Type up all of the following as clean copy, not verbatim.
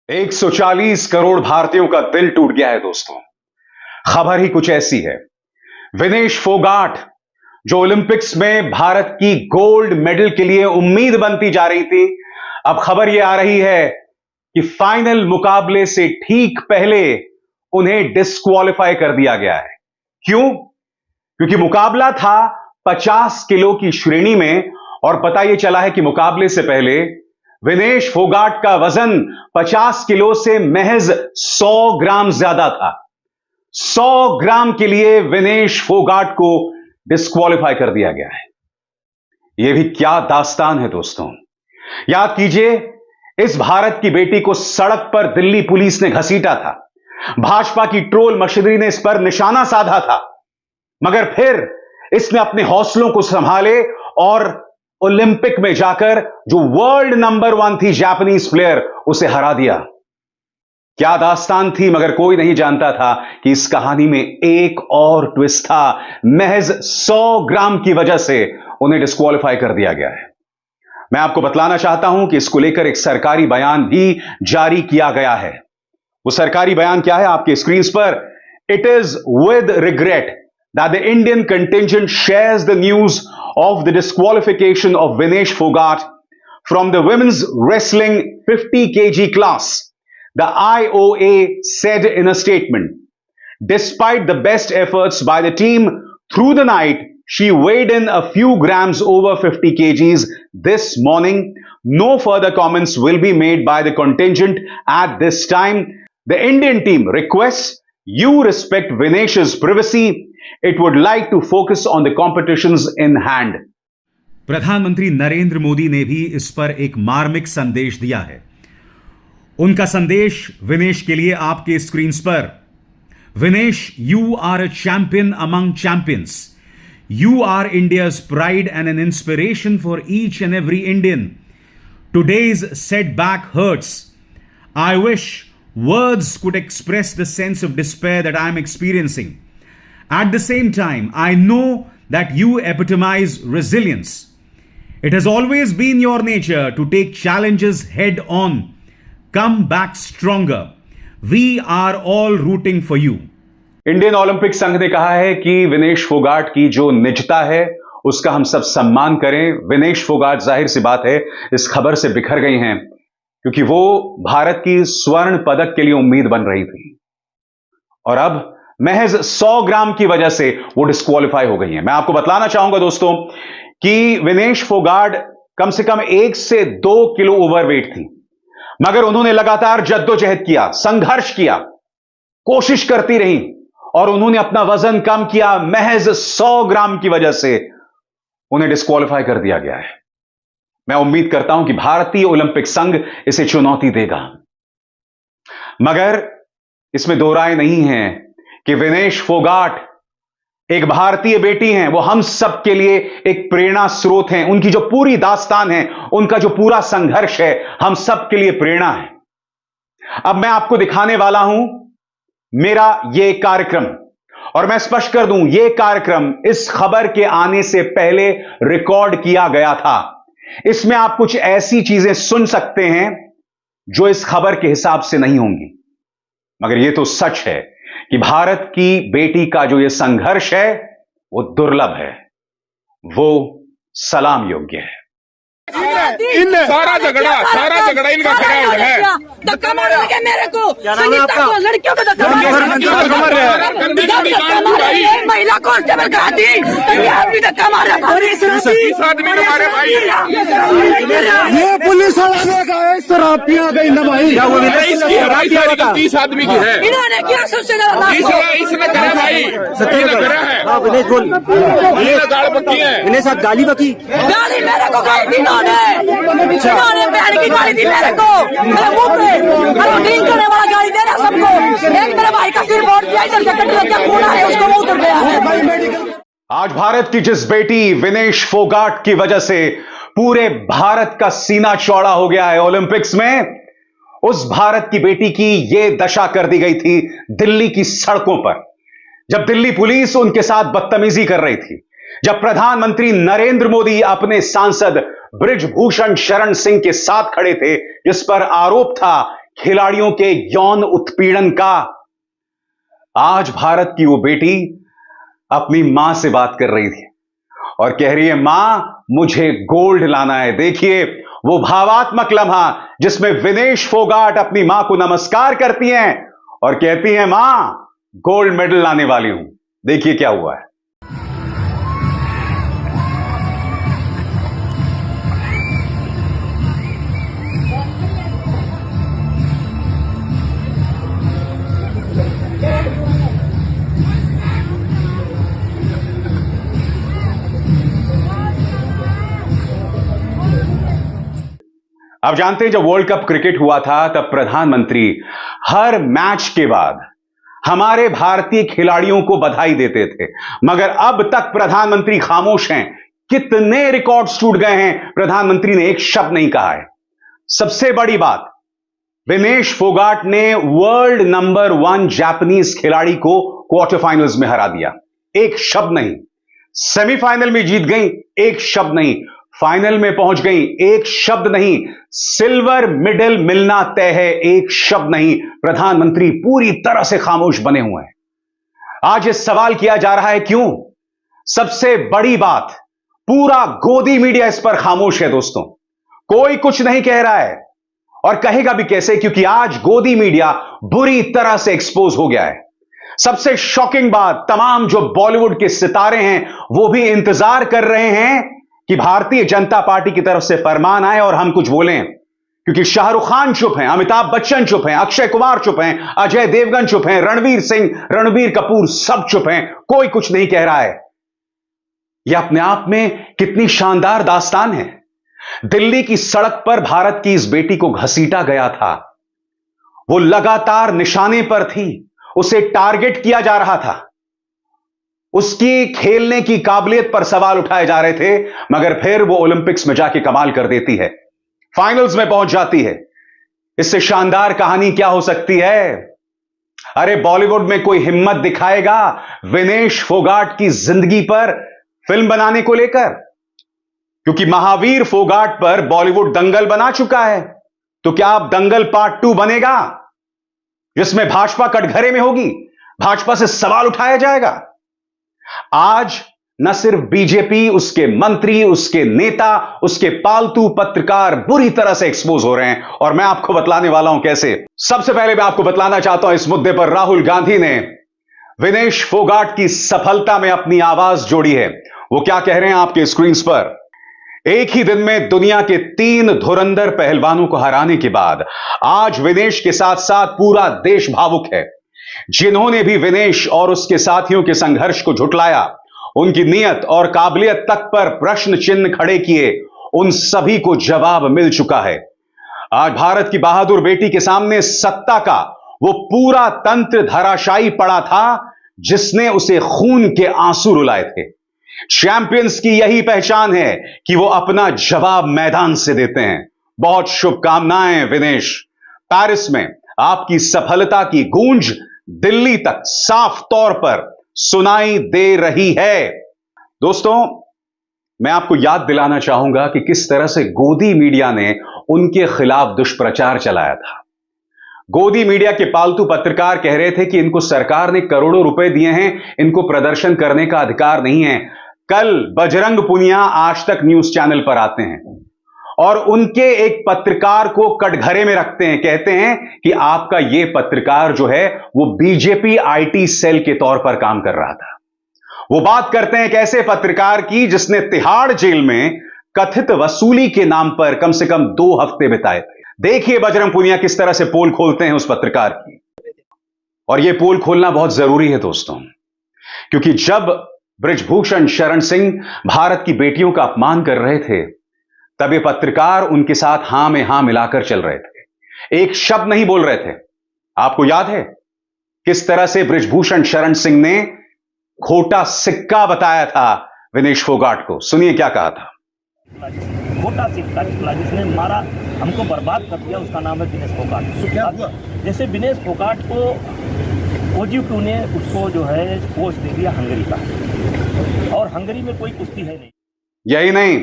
140 करोड़ भारतीयों का दिल टूट गया है दोस्तों। खबर ही कुछ ऐसी है। विनेश फोगाट जो ओलंपिक्स में भारत की गोल्ड मेडल के लिए उम्मीद बनती जा रही थी, अब खबर यह आ रही है कि फाइनल मुकाबले से ठीक पहले उन्हें डिस्क्वालीफाई कर दिया गया है। क्यों? क्योंकि मुकाबला था 50 किलो की श्रेणी में और पता यह चला है कि मुकाबले से पहले विनेश फोगाट का वजन 50 किलो से महज 100 ग्राम ज्यादा था। 100 ग्राम के लिए विनेश फोगाट को डिस्क्वालीफाई कर दिया गया है। यह भी क्या दास्तान है दोस्तों। याद कीजिए, इस भारत की बेटी को सड़क पर दिल्ली पुलिस ने घसीटा था। भाजपा की ट्रोल मशीनरी ने इस पर निशाना साधा था, मगर फिर इसने अपने हौसलों को संभाले और ओलंपिक में जाकर जो वर्ल्ड नंबर 1 थी जापानीज प्लेयर, उसे हरा दिया। क्या दास्तान थी, मगर कोई नहीं जानता था कि इस कहानी में एक और ट्विस्ट था। महज 100 ग्राम की वजह से उन्हें डिस्क्वालीफाई कर दिया गया है। मैं आपको बतलाना चाहता हूं कि इसको लेकर एक सरकारी बयान भी जारी किया गया है। वो सरकारी बयान क्या है, आपके स्क्रीन पर। It is with regret that the Indian contingent shares the news of the disqualification of Vinesh Fogat from the women's wrestling 50 kg class, the IOA said in a statement. Despite the best efforts by the team through the night, she weighed in a few grams over 50 kgs this morning. No further comments will be made by the contingent at this time. The Indian team requests you respect Vinesh's privacy. It would like to focus on the competitions in hand. प्रधानमंत्री नरेंद्र मोदी ने भी इस पर एक मार्मिक संदेश दिया है। उनका संदेश विनेश के लिए आपके स्क्रीन पर। Vinesh, you are a champion among champions. You are India's pride and an inspiration for each and every Indian. Today's setback hurts. I wish words could express the sense of despair that I am experiencing. At the same time, I know that you epitomize resilience. It has always been your nature to take challenges head on. Come back stronger. We are all rooting for you. Indian Olympic संघ ने कहा है कि विनेश फोगाट की जो निजता है उसका हम सब सम्मान करें। विनेश फोगाट, जाहिर सी बात है, इस खबर से बिखर गई हैं क्योंकि वो भारत की स्वर्ण पदक के लिए उम्मीद बन रही थी और अब महज 100 ग्राम की वजह से वो डिस्क्वालीफाई हो गई हैं। मैं आपको बतलाना चाहूंगा दोस्तों कि विनेश फोगाट कम से कम 1 से 2 किलो ओवरवेट थी, मगर उन्होंने लगातार जद्दोजहद किया, संघर्ष किया, कोशिश करती रही और उन्होंने अपना वजन कम किया। महज 100 ग्राम की वजह से उन्हें डिस्क्वालीफाई कर दिया गया है। मैं उम्मीद करता हूं कि भारतीय ओलंपिक संघ इसे चुनौती देगा, मगर इसमें दो राय नहीं है कि विनेश फोगाट एक भारतीय बेटी हैं। वो हम सब के लिए एक प्रेरणा स्रोत हैं। उनकी जो पूरी दास्तान है, उनका जो पूरा संघर्ष है, हम सब के लिए प्रेरणा है। अब मैं आपको दिखाने वाला हूं मेरा यह कार्यक्रम, और मैं स्पष्ट कर दूं, यह कार्यक्रम इस खबर के आने से पहले रिकॉर्ड किया गया था। इसमें आप कुछ ऐसी चीजें सुन सकते हैं जो इस खबर के हिसाब से नहीं होंगी, मगर यह तो सच है कि भारत की बेटी का जो यह संघर्ष है वो दुर्लभ है, वो सलाम योग्य है। सारा झगड़ा इनका खड़ा हो रहा है। धक्का मार रहे हैं मेरे को, लड़कियों को धक्का मार रहे हैं। महिला कांस्टेबल करा दी, भी धक्का मार रहा है। 30 आदमी ने मारे भाई। ये पुलिस वाला का इस तरह पिया गई ना भाई। इसकी हराई सारी 30 आदमी की है। इन्होंने क्या सबसे ज्यादा इसने करा भाई, करा है। विनेश बोल, गाड़ बकी है। विनेश साहब गाली बकी, गाली मेरे को गाली दी इन्होंने बहन की गाली दी मेरे को, मेरे मुंह पे। ड्रिंक करने वाला गाली दे रहा सबको। एक मेरे भाई का सिर बोर्ड किया, इधर से कट लग गया, खून है उसको, मुंह उतर गया है। आज भारत की जिस बेटी विनेश फोगाट की वजह से पूरे भारत का सीना चौड़ा हो गया है ओलंपिक्स में, उस भारत की बेटी की यह दशा कर दी गई थी दिल्ली की सड़कों पर, जब दिल्ली पुलिस उनके साथ बदतमीजी कर रही थी, जब प्रधानमंत्री नरेंद्र मोदी अपने सांसद बृजभूषण शरण सिंह के साथ खड़े थे, जिस पर आरोप था खिलाड़ियों के यौन उत्पीड़न का। आज भारत की वो बेटी अपनी मां से बात कर रही थी और कह रही है, मां मुझे गोल्ड लाना है। देखिए वो भावात्मक लम्हा जिसमें विनेश फोगाट अपनी मां को नमस्कार करती हैं और कहती हैं, मां गोल्ड मेडल लाने वाली हूं। देखिए क्या हुआ है। अब जानते हैं, जब वर्ल्ड कप क्रिकेट हुआ था तब प्रधानमंत्री हर मैच के बाद हमारे भारतीय खिलाड़ियों को बधाई देते थे, मगर अब तक प्रधानमंत्री खामोश हैं। कितने रिकॉर्ड्स टूट गए हैं, प्रधानमंत्री ने एक शब्द नहीं कहा है। सबसे बड़ी बात, विनेश फोगाट ने वर्ल्ड नंबर 1 जापानीज खिलाड़ी को क्वार्टर फाइनल्स में हरा दिया। एक शब्द नहीं। सेमीफाइनल में जीत गई, एक शब्द नहीं। फाइनल में पहुंच गई, एक शब्द नहीं। सिल्वर मेडल मिलना तय है, एक शब्द नहीं। प्रधानमंत्री पूरी तरह से खामोश बने हुए हैं। आज ये सवाल किया जा रहा है, क्यों? सबसे बड़ी बात, पूरा गोदी मीडिया इस पर खामोश है दोस्तों। कोई कुछ नहीं कह रहा है और कहेगा भी कैसे, क्योंकि आज गोदी मीडिया बुरी तरह से एक्सपोज हो गया है। सबसे शॉकिंग बात, तमाम जो बॉलीवुड के सितारे हैं वो भी इंतजार कर रहे हैं कि भारतीय जनता पार्टी की तरफ से फरमान आए और हम कुछ बोलें, क्योंकि शाहरुख खान चुप हैं, अमिताभ बच्चन चुप हैं, अक्षय कुमार चुप हैं, अजय देवगन चुप हैं, रणवीर सिंह, रणबीर कपूर सब चुप हैं। कोई कुछ नहीं कह रहा है। यह अपने आप में कितनी शानदार दास्तान है। दिल्ली की सड़क पर भारत की इस बेटी को घसीटा गया था। वो लगातार निशाने पर थी, उसे टारगेट किया जा रहा था, उसकी खेलने की काबिलियत पर सवाल उठाए जा रहे थे, मगर फिर वो ओलंपिक्स में जाके कमाल कर देती है, फाइनल्स में पहुंच जाती है। इससे शानदार कहानी क्या हो सकती है? अरे बॉलीवुड में कोई हिम्मत दिखाएगा विनेश फोगाट की जिंदगी पर फिल्म बनाने को लेकर? क्योंकि महावीर फोगाट पर बॉलीवुड दंगल बना चुका है, तो क्या अब दंगल पार्ट 2 बनेगा जिसमें भाजपा कटघरे में होगी, भाजपा से सवाल उठाया जाएगा? आज न सिर्फ बीजेपी, उसके मंत्री, उसके नेता, उसके पालतू पत्रकार बुरी तरह से एक्सपोज हो रहे हैं और मैं आपको बतलाने वाला हूं कैसे। सबसे पहले मैं आपको बतलाना चाहता हूं, इस मुद्दे पर राहुल गांधी ने विनेश फोगाट की सफलता में अपनी आवाज जोड़ी है। वो क्या कह रहे हैं आपके स्क्रीन पर। एक ही दिन में दुनिया के 3 धुरंधर पहलवानों को हराने के बाद आज विनेश के साथ साथ पूरा देश भावुक है। जिन्होंने भी विनेश और उसके साथियों के संघर्ष को झुटलाया, उनकी नियत और काबिलियत तक पर प्रश्न चिन्ह खड़े किए, उन सभी को जवाब मिल चुका है। आज भारत की बहादुर बेटी के सामने सत्ता का वो पूरा तंत्र धराशायी पड़ा था जिसने उसे खून के आंसू रुलाए थे। चैंपियंस की यही पहचान है कि वो अपना जवाब मैदान से देते हैं। बहुत शुभकामनाएं विनेश। पेरिस में आपकी सफलता की गूंज दिल्ली तक साफ तौर पर सुनाई दे रही है। दोस्तों, मैं आपको याद दिलाना चाहूंगा कि किस तरह से गोदी मीडिया ने उनके खिलाफ दुष्प्रचार चलाया था। गोदी मीडिया के पालतू पत्रकार कह रहे थे कि इनको सरकार ने करोड़ों रुपए दिए हैं, इनको प्रदर्शन करने का अधिकार नहीं है। कल बजरंग पुनिया आज तक न्यूज चैनल पर आते हैं और उनके एक पत्रकार को कटघरे में रखते हैं, कहते हैं कि आपका यह पत्रकार जो है वो बीजेपी आईटी सेल के तौर पर काम कर रहा था। वो बात करते हैं एक ऐसे पत्रकार की जिसने तिहाड़ जेल में कथित वसूली के नाम पर कम से कम 2 हफ्ते बिताए थे। देखिए बजरंग पुनिया किस तरह से पोल खोलते हैं उस पत्रकार की। और यह पोल खोलना बहुत जरूरी है दोस्तों, क्योंकि जब बृजभूषण शरण सिंह भारत की बेटियों का अपमान कर रहे थे, तब ये पत्रकार उनके साथ हां में हां मिलाकर चल रहे थे, एक शब्द नहीं बोल रहे थे। आपको याद है किस तरह से बृजभूषण शरण सिंह ने खोटा सिक्का बताया था विनेश फोगाट को? सुनिए क्या कहा था। खोटा सिक्का निकला जिसने मारा, हमको बर्बाद कर दिया, उसका नाम है विनेश फोगाट। तो क्या हुआ? जैसे विनेश फोगाट को OG2 ने उसको जो है कोच दे दिया हंगरी का, और हंगरी में कोई कुश्ती है नहीं। यही नहीं,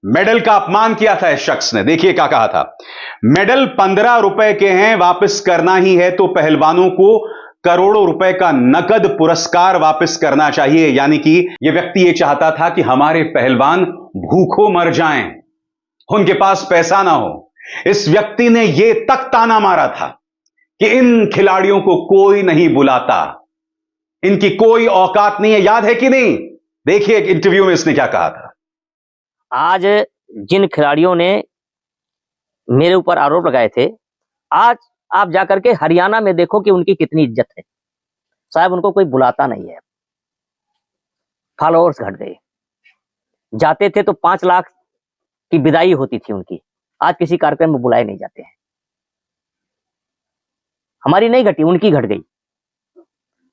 मेडल का अपमान किया था इस शख्स ने। देखिए क्या कहा था, मेडल 15 रुपए के हैं, वापस करना ही है तो पहलवानों को करोड़ों रुपए का नकद पुरस्कार वापस करना चाहिए। यानी कि यह व्यक्ति यह चाहता था कि हमारे पहलवान भूखों मर जाएं, उनके पास पैसा ना हो। इस व्यक्ति ने यह तक ताना मारा था कि इन खिलाड़ियों को कोई नहीं बुलाता, इनकी कोई औकात नहीं है। याद है कि नहीं? देखिए एक इंटरव्यू में इसने क्या कहा था। आज जिन खिलाड़ियों ने मेरे ऊपर आरोप लगाए थे, आज आप जाकर के हरियाणा में देखो कि उनकी कितनी इज्जत है। साहब उनको कोई बुलाता नहीं है, फॉलोअर्स घट गए। जाते थे तो 5 लाख की विदाई होती थी उनकी, आज किसी कार्यक्रम में बुलाए नहीं जाते हैं। हमारी नहीं घटी, उनकी घट गई।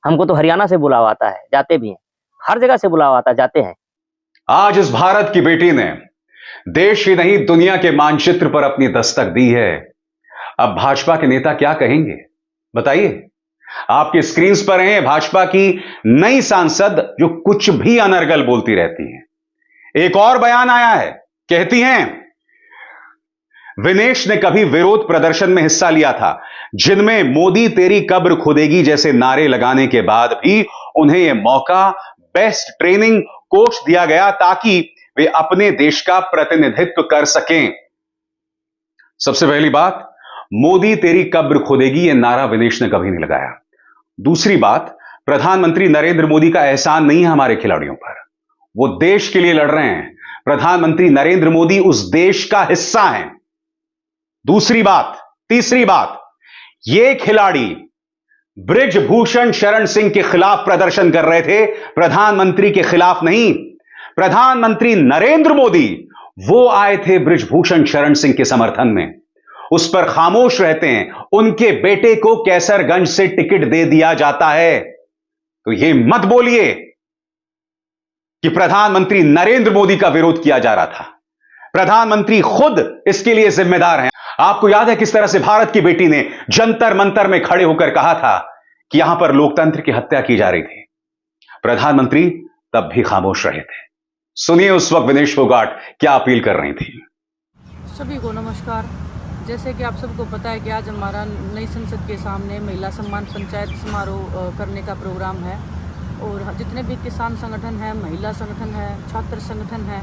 हमको तो हरियाणा से बुलावा आता है, जाते भी हैं, हर जगह से बुलावा आता है, जाते हैं। आज इस भारत की बेटी ने देश ही नहीं दुनिया के मानचित्र पर अपनी दस्तक दी है। अब भाजपा के नेता क्या कहेंगे बताइए। आपके स्क्रीन पर हैं भाजपा की नई सांसद जो कुछ भी अनर्गल बोलती रहती हैं। एक और बयान आया है, कहती हैं विनेश ने कभी विरोध प्रदर्शन में हिस्सा लिया था जिनमें मोदी तेरी कब्र खुदेगी जैसे नारे लगाने के बाद भी उन्हें यह मौका बेस्ट ट्रेनिंग कोच दिया गया ताकि वे अपने देश का प्रतिनिधित्व कर सकें। सबसे पहली बात, मोदी तेरी कब्र खोदेगी यह नारा विनेश ने कभी नहीं लगाया। दूसरी बात, प्रधानमंत्री नरेंद्र मोदी का एहसान नहीं है हमारे खिलाड़ियों पर, वो देश के लिए लड़ रहे हैं। प्रधानमंत्री नरेंद्र मोदी उस देश का हिस्सा हैं। तीसरी बात, ये खिलाड़ी बृजभूषण शरण सिंह के खिलाफ प्रदर्शन कर रहे थे, प्रधानमंत्री के खिलाफ नहीं। प्रधानमंत्री नरेंद्र मोदी वो आए थे बृजभूषण शरण सिंह के समर्थन में, उस पर खामोश रहते हैं। उनके बेटे को कैसरगंज से टिकट दे दिया जाता है। तो यह मत बोलिए कि प्रधानमंत्री नरेंद्र मोदी का विरोध किया जा रहा था। प्रधानमंत्री खुद इसके लिए जिम्मेदार हैं। आपको याद है किस तरह से भारत की बेटी ने जंतर मंतर में खड़े होकर कहा था कि यहां पर लोकतंत्र की हत्या की जा रही थी। प्रधानमंत्री तब भी खामोश रहे थे। सुनिए उस वक्त विनेश फोगाट क्या अपील कर रही थी। सभी को नमस्कार। जैसे कि आप सबको पता है कि आज हमारा नई संसद के सामने महिला सम्मान पंचायत समारोह करने का प्रोग्राम है और जितने भी किसान संगठन हैं, महिला संगठन है, छात्र संगठन है,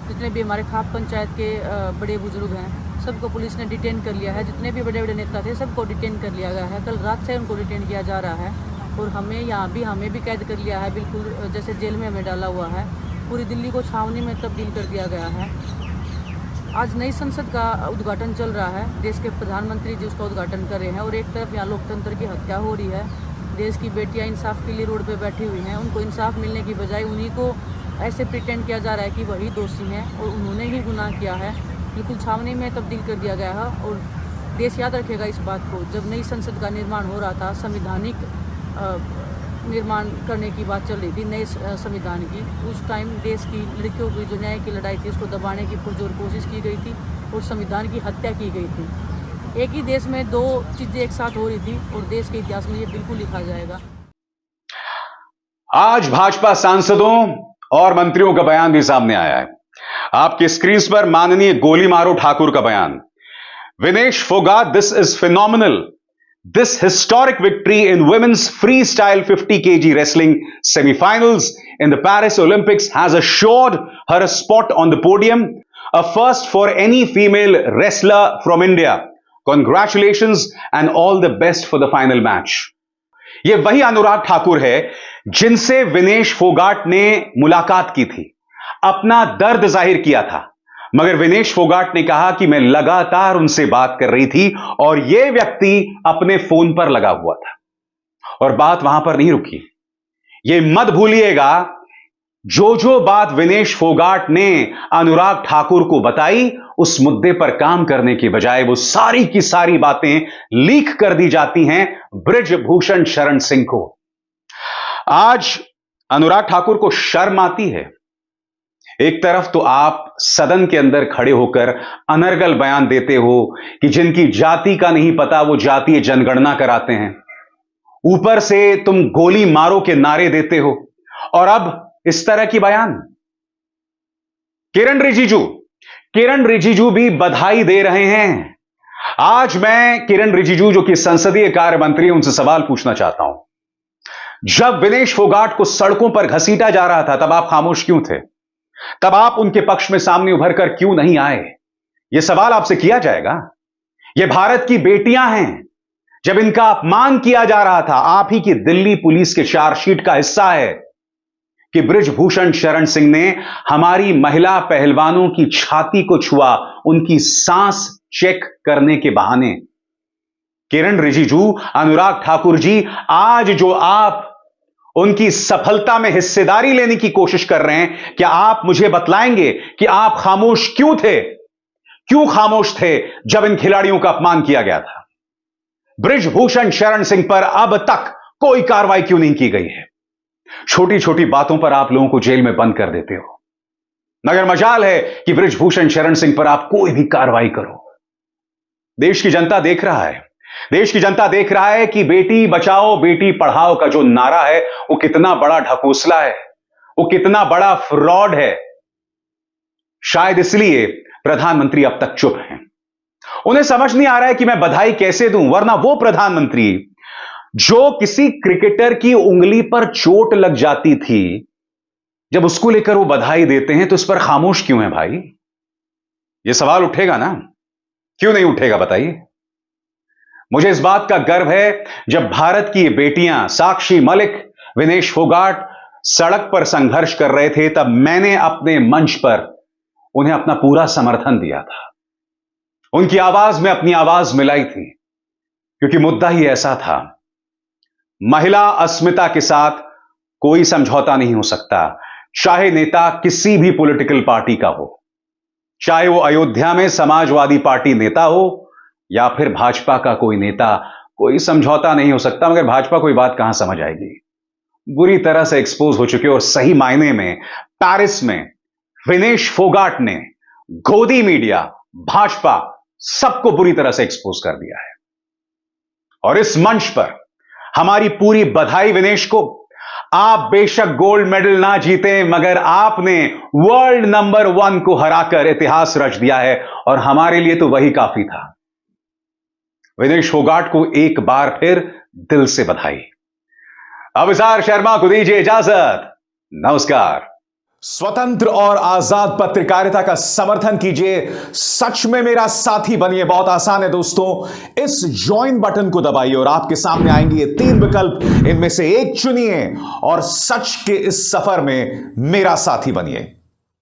जितने भी हमारे खाप पंचायत के बड़े बुजुर्ग हैं, सबको पुलिस ने डिटेन कर लिया है। जितने भी बड़े बड़े नेता थे सबको डिटेन कर लिया गया है। कल रात से उनको डिटेन किया जा रहा है और हमें भी कैद कर लिया है, बिल्कुल जैसे जेल में हमें डाला हुआ है। पूरी दिल्ली को छावनी में तब्दील कर दिया गया है। आज नई संसद का उद्घाटन चल रहा है, देश के प्रधानमंत्री जी उसका उद्घाटन कर रहे हैं और एक तरफ यहाँ लोकतंत्र की हत्या हो रही है। देश की बेटियाँ इंसाफ के लिए रोड पे बैठी हुई हैं, उनको इंसाफ मिलने की बजाय उन्हीं को ऐसे प्रिटेंड किया जा रहा है कि वही दोषी हैं और उन्होंने ही गुनाह किया है। बिल्कुल छावनी में तब्दील कर दिया गया है और देश याद रखेगा इस बात को। जब नई संसद का निर्माण हो रहा था, संविधानिक निर्माण करने की बात चल रही थी नए संविधान की, उस टाइम देश की लड़कियों की जो न्याय की लड़ाई थी उसको दबाने की पुरजोर कोशिश की गई थी और संविधान की हत्या की गई थी। एक ही देश में दो चीज़ें एक साथ हो रही थी और देश के इतिहास में ये बिल्कुल लिखा जाएगा। आज भाजपा सांसदों और मंत्रियों का बयान भी सामने आया है। आपके स्क्रीन पर माननीय गोली मारो ठाकुर का बयान। Vinesh Phogat, this is phenomenal. This historic victory in women's freestyle 50 kg wrestling semifinals in the Paris Olympics has assured her a spot on the podium, a first for any female wrestler from India. Congratulations and all the best for the final match. यह वही अनुराग ठाकुर है जिनसे विनेश फोगाट ने मुलाकात की थी, अपना दर्द जाहिर किया था, मगर विनेश फोगाट ने कहा कि मैं लगातार उनसे बात कर रही थी और यह व्यक्ति अपने फोन पर लगा हुआ था। और बात वहां पर नहीं रुकी। यह मत भूलिएगा, जो बात विनेश फोगाट ने अनुराग ठाकुर को बताई, उस मुद्दे पर काम करने की बजाय वो सारी की सारी बातें लीक कर दी जाती हैं बृजभूषण शरण सिंह को। आज अनुराग ठाकुर को शर्म आती है। एक तरफ तो आप सदन के अंदर खड़े होकर अनर्गल बयान देते हो कि जिनकी जाति का नहीं पता वो जातीय जनगणना कराते हैं, ऊपर से तुम गोली मारो के नारे देते हो और अब इस तरह की बयान। किरण रिजिजू, किरण रिजिजू भी बधाई दे रहे हैं। आज मैं किरण रिजिजू, जो कि संसदीय कार्य मंत्री, उनसे सवाल पूछना चाहता हूं। जब विनेश फोगाट को सड़कों पर घसीटा जा रहा था, तब आप खामोश क्यों थे? तब आप उनके पक्ष में सामने उभर कर क्यों नहीं आए? यह सवाल आपसे किया जाएगा। ये भारत की बेटियां हैं। जब इनका अपमान किया जा रहा था, आप ही की दिल्ली पुलिस के चार्जशीट का हिस्सा है कि बृजभूषण शरण सिंह ने हमारी महिला पहलवानों की छाती को छुआ, उनकी सांस चेक करने के बहाने। किरण रिजिजू, अनुराग ठाकुर जी, आज जो आप उनकी सफलता में हिस्सेदारी लेने की कोशिश कर रहे हैं, क्या आप मुझे बतलाएंगे कि आप खामोश क्यों थे? क्यों खामोश थे जब इन खिलाड़ियों का अपमान किया गया था? बृजभूषण शरण सिंह पर अब तक कोई कार्रवाई क्यों नहीं की गई है? छोटी छोटी बातों पर आप लोगों को जेल में बंद कर देते हो, मगर मजाल है कि बृजभूषण शरण सिंह पर आप कोई भी कार्रवाई करो। देश की जनता देख रहा है, देश की जनता देख रहा है कि बेटी बचाओ बेटी पढ़ाओ का जो नारा है, वो कितना बड़ा ढकोसला है, वो कितना बड़ा फ्रॉड है। शायद इसलिए प्रधानमंत्री अब तक चुप हैं। उन्हें समझ नहीं आ रहा है कि मैं बधाई कैसे दूं, वरना वो प्रधानमंत्री जो किसी क्रिकेटर की उंगली पर चोट लग जाती थी, जब उसको लेकर वो बधाई देते हैं तो इस पर खामोश क्यों है भाई? ये सवाल उठेगा ना? क्यों नहीं उठेगा बताइए? मुझे इस बात का गर्व है, जब भारत की ये बेटियां साक्षी मलिक, विनेश फोगाट सड़क पर संघर्ष कर रहे थे, तब मैंने अपने मंच पर उन्हें अपना पूरा समर्थन दिया था। उनकी आवाज में अपनी आवाज मिलाई थी, क्योंकि मुद्दा ही ऐसा था। महिला अस्मिता के साथ कोई समझौता नहीं हो सकता, चाहे नेता किसी भी पॉलिटिकल पार्टी का हो, चाहे वो अयोध्या में समाजवादी पार्टी नेता हो या फिर भाजपा का कोई नेता। कोई समझौता नहीं हो सकता। मगर भाजपा कोई बात कहां समझ आएगी? बुरी तरह से एक्सपोज हो चुके, और सही मायने में पेरिस में विनेश फोगाट ने गोदी मीडिया, भाजपा, सबको बुरी तरह से एक्सपोज कर दिया है। और इस मंच पर हमारी पूरी बधाई विनेश को। आप बेशक गोल्ड मेडल ना जीते, मगर आपने वर्ल्ड नंबर 1 को हराकर इतिहास रच दिया है, और हमारे लिए तो वही काफी था। विनेश फोगाट को एक बार फिर दिल से बधाई। अभिसार शर्मा को दीजिए इजाजत। नमस्कार। स्वतंत्र और आजाद पत्रकारिता का समर्थन कीजिए, सच में मेरा साथी बनिए। बहुत आसान है दोस्तों, इस ज्वाइन बटन को दबाइए और आपके सामने आएंगे ये 3 विकल्प, इनमें से एक चुनिए और सच के इस सफर में मेरा साथी बनिए।